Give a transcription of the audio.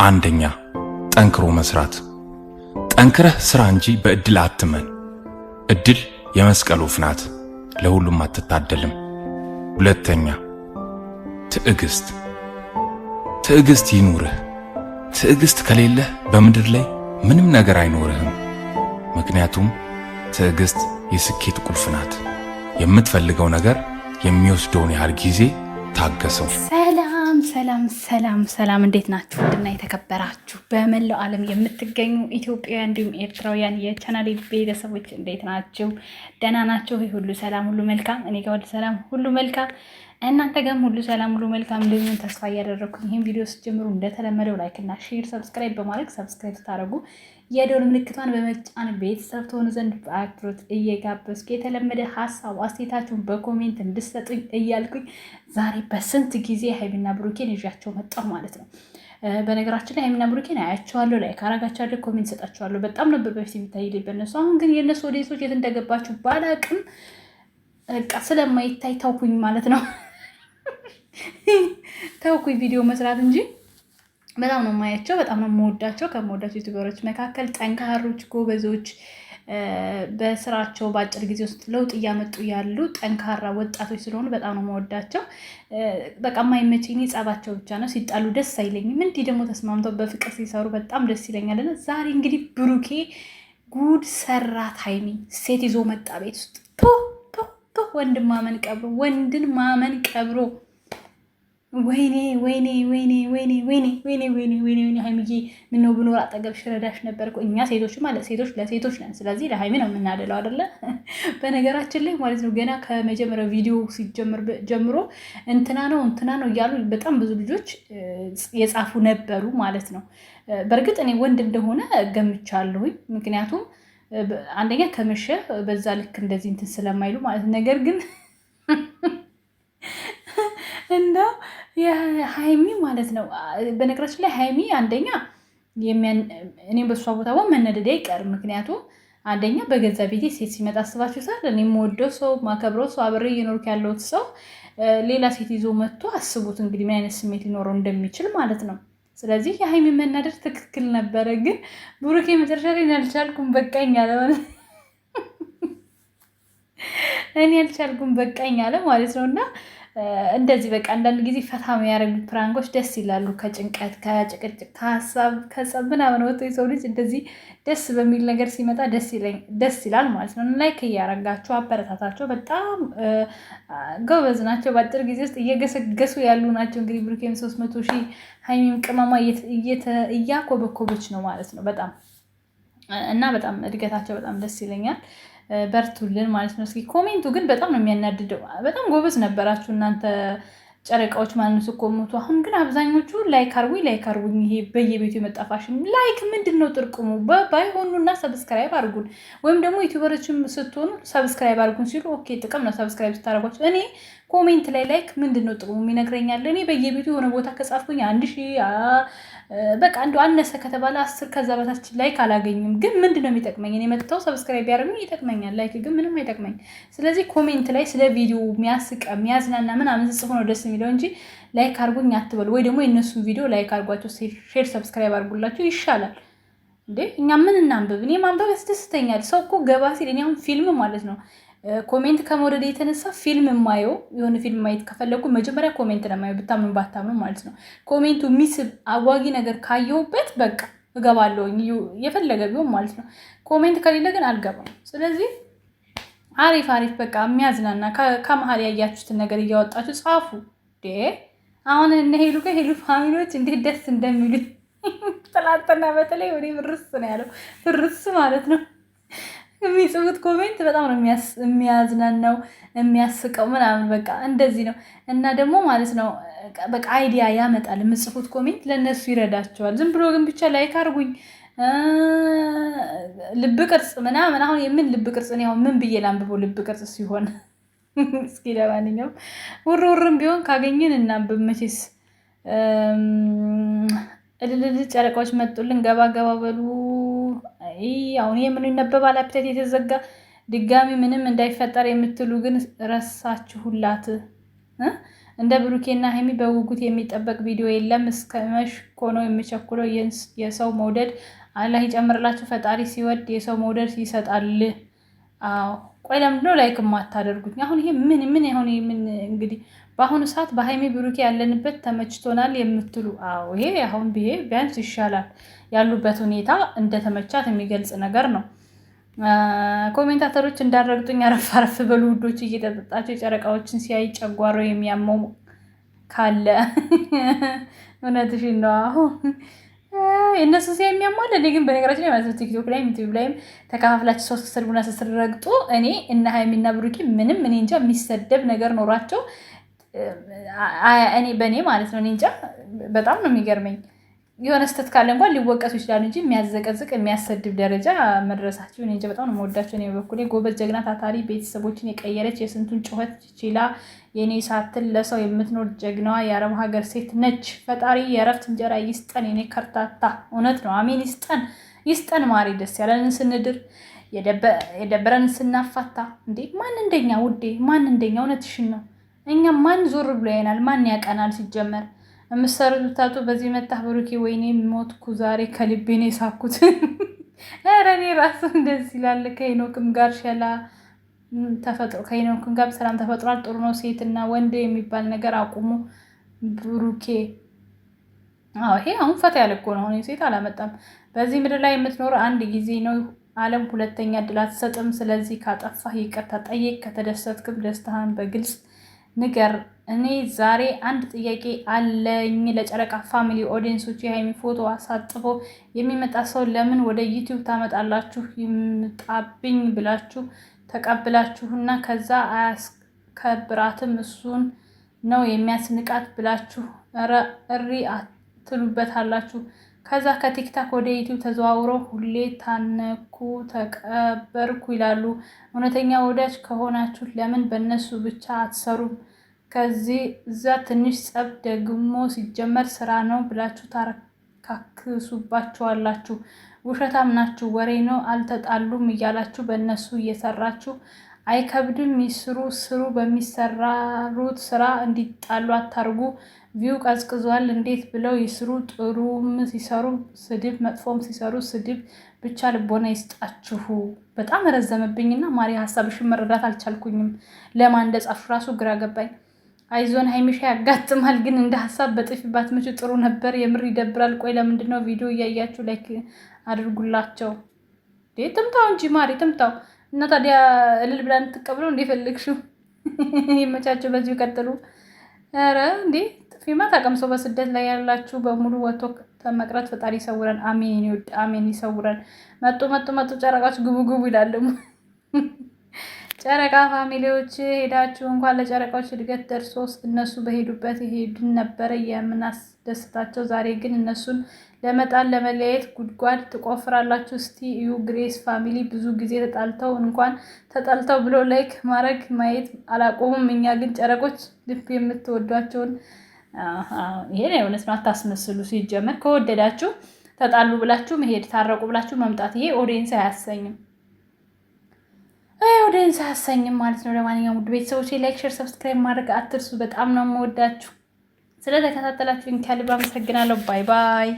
አንደኛ ጠንክሮ መስራት። ጠንክረህ ስራ እንጂ በእድል አትመን። እድል የመስቀል ወፍ ናት፣ ለሁሉም አትታደልም። ሁለተኛ ትዕግስት። ትዕግስት ይኑርህ። ትዕግስት ከሌለህ በምድር ላይ ምንም ነገር አይኖርህም። ምክንያቱም ትዕግስት የስኬት ቁልፍ ናት። የምትፈልገው ነገር የሚወስደውን ያህል ጊዜ ታገሰው። ሰላም እንዴት ናችሁ? ውድና የተከበራችሁ በመላው ዓለም የምትገኙ ኢትዮጵያውያን እንዲሁም ኤርትራውያን የቻናሌ ቤተሰቦች እንዴት ናችሁ? ደህና ናችሁ? ሁሉ ሰላም ሁሉ መልካም። እኔ ጋር ሁሉ ሰላም ሁሉ መልካም፣ እናንተ ጋርም ሁሉ ሰላም ሁሉ መልካም እንደሚሆን ተስፋ እያደረኩኝ ይህን ቪዲዮ ስትጀምሩ እንደተለመደው ላይክ እና ሼር፣ ሰብስክራይብ በማድረግ ሰብስክራይብ ታደርጉ የደወል ምልክቷን በመጫን ቤተሰብ ትሆኑ ዘንድ በአክብሮት እየጋበዝኩ የተለመደ ሀሳብ አስተያየታችሁን በኮሜንት እንድትሰጡኝ እያልኩኝ ዛሬ በስንት ጊዜ ሀይሚና ብሩኬን ይዣቸው መጣሁ ማለት ነው። በነገራችን ላይ ሀይሚና ብሩኬን አያቸዋለሁ፣ ላይክ አረጋቸዋለሁ፣ ኮሜንት ሰጣቸዋለሁ። በጣም ነበር በፊት የሚታይልኝ በእነሱ። አሁን ግን የእነሱ ወዴቶች የት እንደገባችሁ ባላቅም በቃ ስለማይታይ ተውኩኝ ማለት ነው። ተውኩኝ ቪዲዮ መስራት እንጂ በጣም ነው የማያቸው፣ በጣም ነው የምወዳቸው። ከምወዳቸው ዩቲዩበሮች መካከል ጠንካሮች፣ ጎበዞች፣ በስራቸው በአጭር ጊዜ ውስጥ ለውጥ እያመጡ ያሉ ጠንካራ ወጣቶች ስለሆኑ በጣም ነው የምወዳቸው። በቃ የማይመቸኝ ጸባቸው ብቻ ነው። ሲጣሉ ደስ አይለኝም። እንዲህ ደግሞ ተስማምተው በፍቅር ሲሰሩ በጣም ደስ ይለኛል። ዛሬ እንግዲህ ብሩኬ ጉድ ሰራት። ሀይሚ ሴት ይዞ መጣ ቤት ውስጥ ወንድን ማመን ቀብሮ ወንድን ማመን ቀብሮ። ወይኔ ወይኔ ወይኔ ወይኔ ወይኔ ወይኔ ወይኔ ወይኔ ወይኔ ሀይሚዬ ምነው ብኖር አጠገብሽ ረዳሽ ነበር እኮ። እኛ ሴቶች ማለት ሴቶች ለሴቶች ነን። ስለዚህ ለሀይሚ ነው የምናደለው አይደለ? በነገራችን ላይ ማለት ነው ገና ከመጀመሪያው ቪዲዮ ሲጀምር ጀምሮ እንትና ነው እያሉ በጣም ብዙ ልጆች የጻፉ ነበሩ ማለት ነው። በእርግጥ እኔ ወንድ እንደሆነ ገምቻለሁኝ። ምክንያቱም አንደኛ ከመሸ በዛ ልክ እንደዚህ እንትን ስለማይሉ ማለት ነው። ነገር ግን እንደው የሀይሚ ማለት ነው። በነገራችን ላይ ሀይሚ አንደኛ እኔም በሷ ቦታ መነደድ አይቀርም። ምክንያቱም አንደኛ በገዛ ቤቴ ሴት ሲመጣ አስባችሁታል? እኔ የምወደው ሰው ማከብረው ሰው አብሬ እየኖርኩ ያለሁት ሰው ሌላ ሴት ይዞ መጥቶ አስቡት እንግዲህ ምን አይነት ስሜት ሊኖረው እንደሚችል ማለት ነው። ስለዚህ የሀይሚ መናደድ ትክክል ነበረ። ግን ብሩኬ መጨረሻ ላይ አልቻልኩም በቃኝ አለ ማለት እኔ አልቻልኩም በቃኝ አለ ማለት ነው። እና እንደዚህ በቃ አንዳንድ ጊዜ ፈታ የሚያደርጉ ፕራንኮች ደስ ይላሉ። ከጭንቀት ከጭቅጭቅ ከሀሳብ ከጸብ ምናምን ወጥቶ የሰው ልጅ እንደዚህ ደስ በሚል ነገር ሲመጣ ደስ ይላል ማለት ነው። ላይክ እያረጋቸው አበረታታቸው። በጣም ጎበዝ ናቸው። በአጭር ጊዜ ውስጥ እየገሰገሱ ያሉ ናቸው። እንግዲህ ብሩኬም 300,000 ሀይሚም ቅመማ እያኮበኮበች ነው ማለት ነው። በጣም እና በጣም እድገታቸው በጣም ደስ ይለኛል። በርቱልን ማለት ነው። እስኪ ኮሜንቱ ግን በጣም ነው የሚያናድደው። በጣም ጎበዝ ነበራችሁ እናንተ ጨረቃዎች ማለት ስኮሙቱ። አሁን ግን አብዛኞቹ ላይክ አርጉኝ። ይሄ በየቤቱ የመጣ ፋሽን ላይክ ምንድን ነው ጥርቅሙ? ባይሆኑና ሰብስክራይብ አርጉን። ወይም ደግሞ ዩቲዩበሮችም ስትሆኑ ሰብስክራይብ አርጉን ሲሉ ኦኬ ጥቅም ነው ሰብስክራይብ ስታደርጓቸው። እኔ ኮሜንት ላይ ላይክ ምንድን ነው ጥቅሙ ይነግረኛል። እኔ በየቤቱ የሆነ ቦታ ከጻፍኩኝ 1000 በቃ እንደው አነሰ ከተባለ 10 ከዛ በታች ላይክ አላገኝም። ግን ምንድን ነው የሚጠቅመኝ? እኔ መጥተው ሰብስክራይብ ያደርጉኝ ይጠቅመኛል። ላይክ ግን ምንም አይጠቅመኝ። ስለዚህ ኮሜንት ላይ ስለ ቪዲዮ የሚያስቀ የሚያዝናና ምናምን ጽፎ ነው ደስ የሚለው እንጂ ላይክ አርጉኝ አትበሉ። ወይ ደግሞ የእነሱን ቪዲዮ ላይክ አርጓቸው፣ ሼር ሰብስክራይብ አርጉላቸው ይሻላል እንዴ። እኛ ምን እናንብብ? እኔ ማንበብ ያስደስተኛል። ሰው እኮ ገባ ሲል እኔ አሁን ፊልም ማለት ነው ኮሜንት ከመውደድ የተነሳ ፊልም የማየው የሆነ ፊልም ማየት ከፈለጉ መጀመሪያ ኮሜንት ነው የማየው፣ ብታምኑ ባታምኑ ማለት ነው። ኮሜንቱ የሚስብ አጓጊ ነገር ካየሁበት በቃ እገባለሁ የፈለገ ቢሆን ማለት ነው። ኮሜንት ከሌለ ግን አልገባም። ስለዚህ አሪፍ በቃ የሚያዝናና ከመሀል ያያችሁትን ነገር እያወጣችሁ ጻፉ። አሁን እነ ሄሉ ፋሚሊዎች እንዴት ደስ እንደሚሉ ትላንትና በተለይ ወደ ፍርስ ነው ያለው። ፍርስ ማለት ነው የሚጽፉት ኮሜንት በጣም ነው የሚያዝናናው የሚያስቀው ምናምን በቃ እንደዚህ ነው። እና ደግሞ ማለት ነው በቃ አይዲያ ያመጣል የምጽፉት ኮሜንት፣ ለእነሱ ይረዳቸዋል። ዝም ብሎ ግን ብቻ ላይክ አርጉኝ ልብ ቅርጽ ምናምን። አሁን የምን ልብ ቅርጽ ነው? አሁን ምን ብዬ ላንብበው ልብ ቅርጽ ሲሆን? እስኪ ለማንኛውም ውርውርም ቢሆን ካገኘን እናንብብ መቼስ። እልል ጨረቃዎች መጡልን። ገባ በሉ። አሁን የምኑ ይነበባል? አፕቴት የተዘጋ ድጋሚ ምንም እንዳይፈጠር የምትሉ ግን ረሳችሁላት። እንደ ብሩኬና ሀይሚ በጉጉት የሚጠበቅ ቪዲዮ የለም። እስከ መሽ ኮኖ የሚቸኩለው የሰው መውደድ አላህ ይጨምርላችሁ። ፈጣሪ ሲወድ የሰው መውደድ ይሰጣል። አዎ ቆይ ለምንድነው ላይክ የማታደርጉት? አሁን ይሄ ምን እንግዲህ በአሁኑ ሰዓት በሀይሚ ብሩኬ ያለንበት ተመችቶናል የምትሉ አዎ ይሄ አሁን ቢያንስ ይሻላል። ያሉበት ሁኔታ እንደተመቻት የሚገልጽ ነገር ነው። ኮሜንታተሮች እንዳረግጡኝ አረፍ በሉ ውዶች፣ እየጠጣቸው የጨረቃዎችን ሲያይ ጨጓሮ የሚያመው ካለ እውነትሽን ነው። አሁን እነሱ ሲያይ የሚያሟል። እኔ ግን በነገራችን ላይ ማለት ቲክቶክ ላይም ዩቲዩብ ላይም ተከፋፍላችሁ 3 ስድቡና ስትረግጡ እኔ እና ሀይሚና ብሩኬ ምንም እኔ እንጃ የሚሰደብ ነገር ኖሯቸው በእኔ ማለት ነው። እኔ እንጃ በጣም ነው የሚገርመኝ። የሆነ ስተት ካለ እንኳን ሊወቀሱ ይችላሉ እንጂ የሚያዘቀዝቅ የሚያሰድብ ደረጃ መድረሳቸው እኔ እንጃ በጣም ነው የምወዳቸው። እኔ በበኩሌ ጎበዝ፣ ጀግና፣ ታታሪ ቤተሰቦችን የቀየረች የስንቱን ጩኸት ችላ የኔ ሳትል ለሰው የምትኖር ጀግናዋ የአረብ ሀገር ሴት ነች። ፈጣሪ የእረፍት እንጀራ ይስጠን። የኔ ከርታታ እውነት ነው። አሜን። ይስጠን ማሪ። ደስ ያለንን ስንድር የደበረንን ስናፋታ። እንዴ ማን እንደኛ ውዴ፣ ማን እንደኛ? እውነትሽን ነው። እኛ ማን ዞር ብሎ ያይናል? ማን ያቀናል? ሲጀመር የምትሰሩት ታጡ። በዚህ መጣህ ብሩኬ። ወይኔ ሞትኩ ዛሬ ከልቤ ነው የሳኩት። ኧረ እኔ ራሱ እንደዚህ ይላል። ከሄኖክም ጋር ሸላ ተፈጥሮ ከሄኖክም ጋር ሰላም ተፈጥሯል። ጥሩ ነው። ሴትና ወንድ የሚባል ነገር አቁሙ ብሩኬ። ይሄ አሁን ፈታ ያለ እኮ ነው። አሁን ሴት አላመጣም። በዚህ ምድር ላይ የምትኖር አንድ ጊዜ ነው። ዓለም ሁለተኛ እድል አትሰጥም። ስለዚህ ካጠፋህ ይቅርታ ጠይቅ። ከተደሰትክም ደስታህን በግልጽ ንገር። እኔ ዛሬ አንድ ጥያቄ አለኝ ለጨረቃ ፋሚሊ ኦዲየንሶች። የሀይሚ ፎቶ አሳጥፎ የሚመጣ ሰው ለምን ወደ ዩቲዩብ ታመጣላችሁ? ይምጣብኝ ብላችሁ ተቀብላችሁና ከዛ አያስከብራትም እሱን ነው የሚያስንቃት ብላችሁ እሪ አትሉበታላችሁ። ከዛ ከቲክታክ ወደ ዩቲዩብ ተዘዋውሮ ሁሌ ታነኩ ተቀበርኩ ይላሉ። እውነተኛ ወዳጅ ከሆናችሁ ለምን በእነሱ ብቻ አትሰሩም? ከዚህ እዛ ትንሽ ጸብ ደግሞ ሲጀመር ስራ ነው ብላችሁ ታካክሱባችኋላችሁ። ውሸታም ናችሁ። ወሬ ነው አልተጣሉም እያላችሁ በእነሱ እየሰራችሁ አይከብድም? ይስሩ ስሩ። በሚሰራሩት ስራ እንዲጣሉ አታርጉ። ቪው ቀዝቅዟል እንዴት ብለው ይስሩ? ጥሩም ሲሰሩ ስድብ፣ መጥፎም ሲሰሩ ስድብ። ብቻ ልቦና ይስጣችሁ። በጣም ረዘመብኝና ማሪ ሀሳብሽን መረዳት አልቻልኩኝም። ለማን እንደጻፍሽ ራሱ ግራ ገባኝ። አይዞን ሀይሚሻ ያጋጥማል። ግን እንደ ሀሳብ በጥፊ ባትመጪ ጥሩ ነበር። የምር ይደብራል። ቆይ ለምንድን ነው ቪዲዮ እያያችሁ ላይክ አድርጉላቸው? ትምታው እንጂ ማሪ ትምታው። እና ታዲያ እልል ብላ እንትቀብለው እንደፈለግሽው ይመቻቸው። በዚሁ ቀጥሉ። ኧረ እንዴ ጥፊማ ታቀምሰው። በስደት ላይ ያላችሁ በሙሉ ወጥቶ ተመቅረት ፈጣሪ ይሰውረን። አሜን ይወድ አሜን ይሰውረን። መጡ ጨረቃዎች ግቡ ይላል ደግሞ ጨረቃ ፋሚሊዎች ሄዳችሁ እንኳን ለጨረቃዎች እድገት ደርሶ እነሱ በሄዱበት ሄድን ነበረ የምናስደስታቸው። ዛሬ ግን እነሱን ለመጣል ለመለያየት ጉድጓድ ትቆፍራላችሁ። እስቲ እዩ ግሬስ ፋሚሊ ብዙ ጊዜ ተጣልተው ብሎ ላይክ ማድረግ ማየት አላቆሙም። እኛ ግን ጨረቆች ልብ የምትወዷቸውን ይሄን የእውነት ነው አታስመስሉ። ሲጀመር ከወደዳችሁ ተጣሉ ብላችሁ መሄድ፣ ታረቁ ብላችሁ መምጣት ይሄ ኦዲየንስ አያሰኝም። ኦዲየንስ አያሰኝም ማለት ነው። ለማንኛውም ውድ ቤተሰቦች ላይክ፣ ሼር፣ ሰብስክራይብ ማድረግ አትርሱ። በጣም ነው የምወዳችሁ። ስለተከታተላችሁኝ ከልብ አመሰግናለሁ። ባይ ባይ።